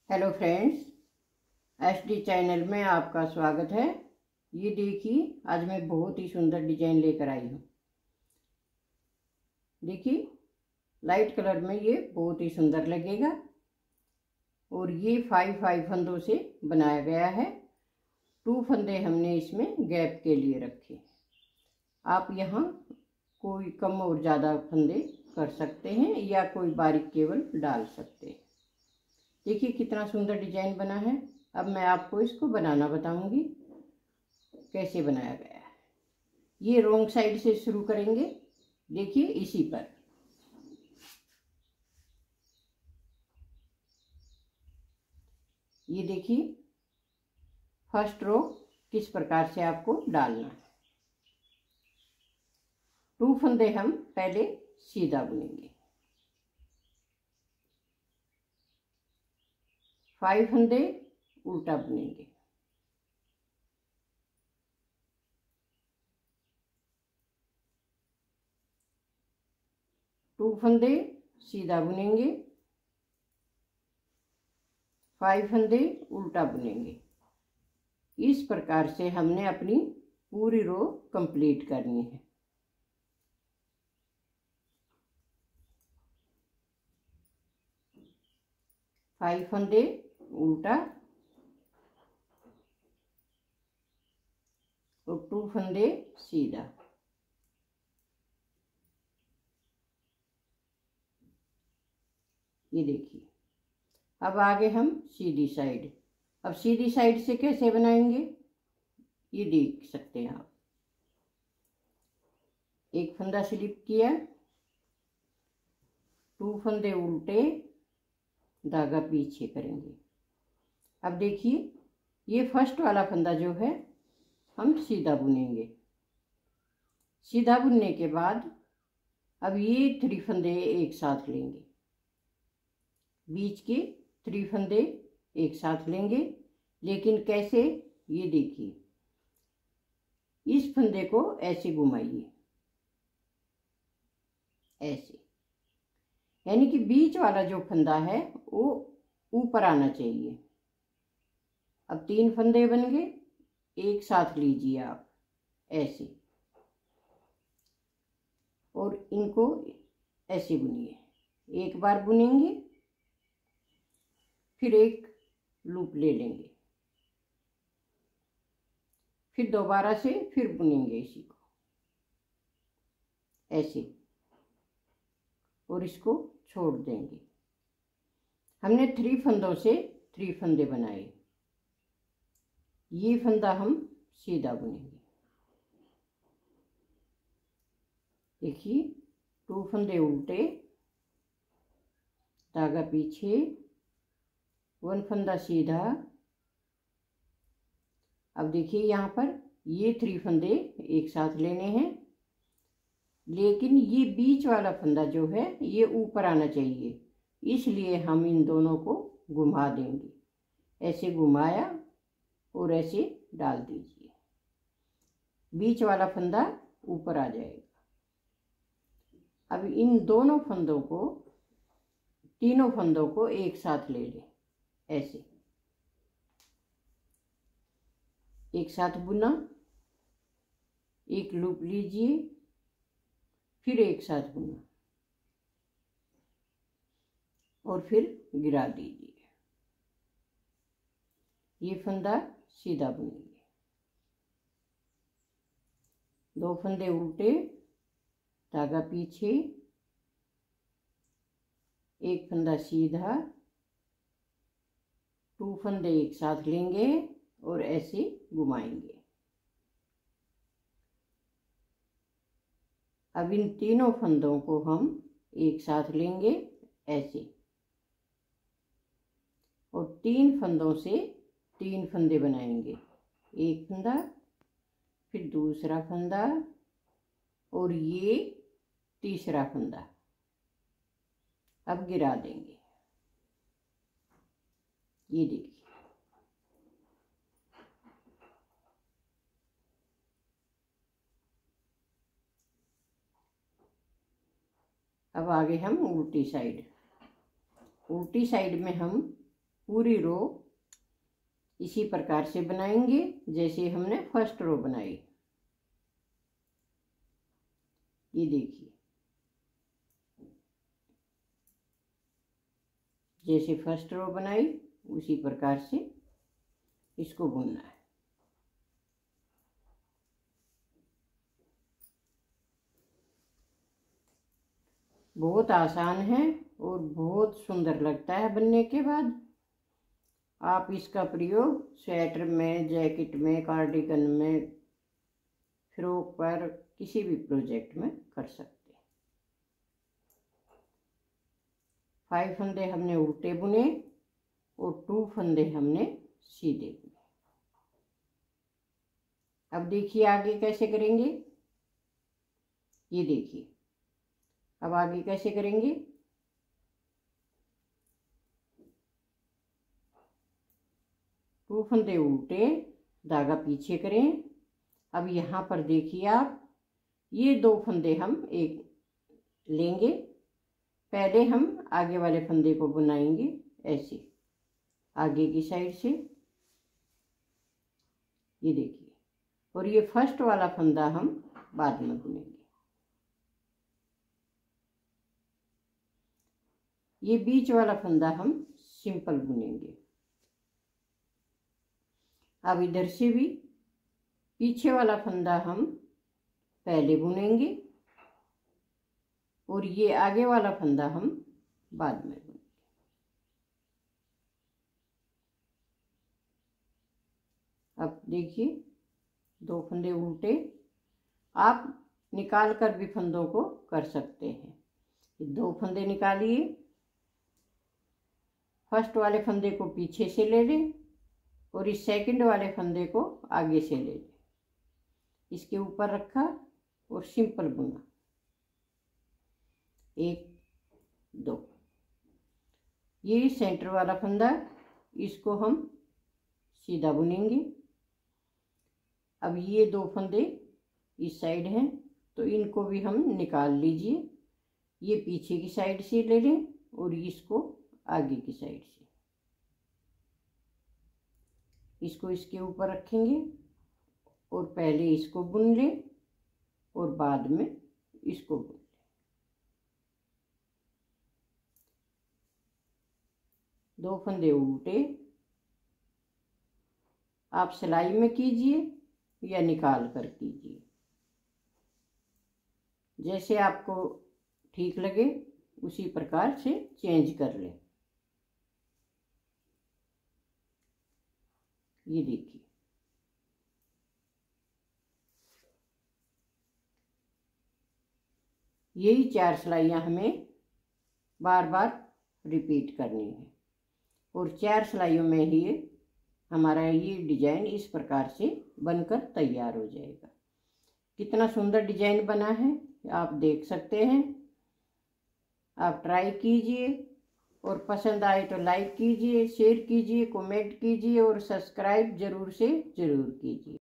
Hello friends, SD channel में आपका स्वागत है। ये देखिए, आज मैं बहुत ही सुंदर डिजाइन लेकर आई हूँ। देखिए, लाइट कलर में ये बहुत ही सुंदर लगेगा और ये 5 फंदों से बनाया गया है। 2 फंदे हमने इसमें गैप के लिए रखे। आप यहाँ कोई कम और ज़्यादा फंदे कर सकते हैं या कोई बारीक केबल डाल सकते हैं। देखिए कितना सुंदर डिजाइन बना है। अब मैं आपको इसको बनाना बताऊंगी कैसे बनाया गया है। ये रोंग साइड से शुरू करेंगे। देखिए इसी पर ये देखिए फर्स्ट रो किस प्रकार से आपको डालना है। 2 फंदे हम पहले सीधा बुनेंगे, 5 फंदे उल्टा बुनेंगे, टू फंदे सीधा बुनेंगे, 5 फंदे उल्टा बुनेंगे। इस प्रकार से हमने अपनी पूरी रो कंप्लीट करनी है। फाइव फंदे उल्टा और 2 फंदे सीधा। ये देखिए, अब आगे हम सीधी साइड। अब सीधी साइड से कैसे बनाएंगे ये देख सकते हैं आप। एक फंदा स्लिप किया, 2 फंदे उल्टे, धागा पीछे करेंगे। अब देखिए, ये फर्स्ट वाला फंदा जो है हम सीधा बुनेंगे। सीधा बुनने के बाद अब ये 3 फंदे एक साथ लेंगे, बीच के 3 फंदे एक साथ लेंगे। लेकिन कैसे, ये देखिए, इस फंदे को ऐसे घुमाइए, ऐसे, यानी कि बीच वाला जो फंदा है वो ऊपर आना चाहिए। अब 3 फंदे बन गए, एक साथ लीजिए आप ऐसे और इनको ऐसे बुनिए। एक बार बुनेंगे, फिर एक लूप ले लेंगे, फिर दोबारा से फिर बुनेंगे इसी को ऐसे और इसको छोड़ देंगे। हमने 3 फंदों से 3 फंदे बनाए। ये फंदा हम सीधा बुनेंगे। देखिए, 2 फंदे उल्टे, धागा पीछे, 1 फंदा सीधा। अब देखिए यहाँ पर ये 3 फंदे एक साथ लेने हैं, लेकिन ये बीच वाला फंदा जो है ये ऊपर आना चाहिए, इसलिए हम इन दोनों को घुमा देंगे। ऐसे घुमाया और ऐसे डाल दीजिए, बीच वाला फंदा ऊपर आ जाएगा। अब इन दोनों फंदों को, तीनों फंदों को एक साथ ले लें, ऐसे एक साथ बुना, एक लूप लीजिए, फिर एक साथ बुना और फिर गिरा दीजिए। ये फंदा सीधा बुनेंगे, 2 फंदे उल्टे, धागा पीछे, एक फंदा सीधा, 2 फंदे एक साथ लेंगे और ऐसे घुमाएंगे। अब इन तीनों फंदों को हम एक साथ लेंगे ऐसे और 3 फंदों से 3 फंदे बनाएंगे। एक फंदा, फिर दूसरा फंदा और ये तीसरा फंदा। अब गिरा देंगे। ये देखिए, अब आगे हम उल्टी साइड। उल्टी साइड में हम पूरी रो इसी प्रकार से बनाएंगे जैसे हमने फर्स्ट रो बनाई। ये देखिए, जैसे फर्स्ट रो बनाई उसी प्रकार से इसको बुनना है। बहुत आसान है और बहुत सुंदर लगता है बनने के बाद। आप इसका प्रयोग स्वेटर में, जैकेट में, कार्डिगन में, फ्रॉक पर, किसी भी प्रोजेक्ट में कर सकते हैं। 5 फंदे हमने उल्टे बुने और 2 फंदे हमने सीधे बुने। अब देखिए आगे कैसे करेंगे। ये देखिए, अब आगे कैसे करेंगे। टू फंदे उल्टे, धागा पीछे करें। अब यहाँ पर देखिए आप, ये 2 फंदे हम एक लेंगे। पहले हम आगे वाले फंदे को बुनाएंगे ऐसे आगे की साइड से, ये देखिए, और ये फर्स्ट वाला फंदा हम बाद में बुनेंगे। ये बीच वाला फंदा हम सिंपल बुनेंगे। अब इधर से भी पीछे वाला फंदा हम पहले बुनेंगे और ये आगे वाला फंदा हम बाद में बुनेंगे। अब देखिए, 2 फंदे उल्टे, आप निकाल कर भी फंदों को कर सकते हैं। 2 फंदे निकालिए, फर्स्ट वाले फंदे को पीछे से ले लें और इस सेकंड वाले फंदे को आगे से ले लें। इसके ऊपर रखा और सिंपल बुना, 1 2। ये सेंटर वाला फंदा, इसको हम सीधा बुनेंगे। अब ये 2 फंदे इस साइड हैं तो इनको भी हम निकाल लीजिए। ये पीछे की साइड से ले लें और इसको आगे की साइड से, इसको इसके ऊपर रखेंगे और पहले इसको बुन लें और बाद में इसको बुन लें। दो फंदे उल्टे, आप सिलाई में कीजिए या निकाल कर कीजिए, जैसे आपको ठीक लगे उसी प्रकार से चेंज कर लें। ये देखिए, यही 4 सिलाइयाँ हमें बार बार रिपीट करनी है और 4 सिलाइयों में ही हमारा ये डिजाइन इस प्रकार से बनकर तैयार हो जाएगा। कितना सुंदर डिजाइन बना है आप देख सकते हैं। आप ट्राई कीजिए और पसंद आए तो लाइक कीजिए, शेयर कीजिए, कमेंट कीजिए और सब्सक्राइब जरूर से जरूर कीजिए।